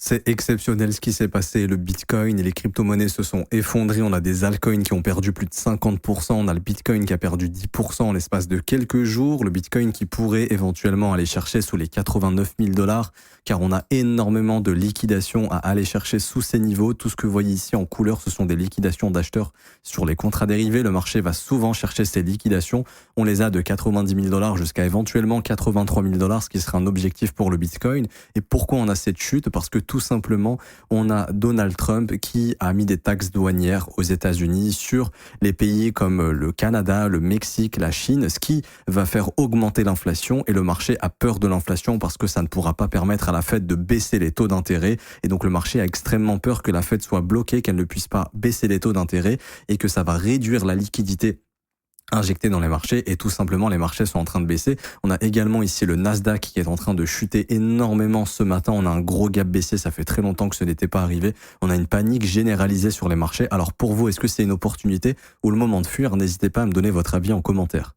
C'est exceptionnel ce qui s'est passé. Le Bitcoin et les crypto-monnaies se sont effondrés. On a des altcoins qui ont perdu plus de 50%. On a le Bitcoin qui a perdu 10% en l'espace de quelques jours. Le Bitcoin qui pourrait éventuellement aller chercher sous les 89 000 $, car on a énormément de liquidations à aller chercher sous ces niveaux. Tout ce que vous voyez ici en couleur, ce sont des liquidations d'acheteurs sur les contrats dérivés. Le marché va souvent chercher ces liquidations. On les a de 90 000 $ jusqu'à éventuellement 83 000 $, ce qui sera un objectif pour le Bitcoin. Et pourquoi on a cette chute? Parce que tout simplement, on a Donald Trump qui a mis des taxes douanières aux États-Unis sur les pays comme le Canada, le Mexique, la Chine, ce qui va faire augmenter l'inflation, et le marché a peur de l'inflation parce que ça ne pourra pas permettre à la Fed de baisser les taux d'intérêt, et donc le marché a extrêmement peur que la Fed soit bloquée, qu'elle ne puisse pas baisser les taux d'intérêt, et que ça va réduire la liquidité injectés dans les marchés, et tout simplement les marchés sont en train de baisser. On a également ici le Nasdaq qui est en train de chuter énormément ce matin. On a un gros gap baissier, ça fait très longtemps que ce n'était pas arrivé. On a une panique généralisée sur les marchés. Alors pour vous, est-ce que c'est une opportunité ou le moment de fuir? N'hésitez pas à me donner votre avis en commentaire.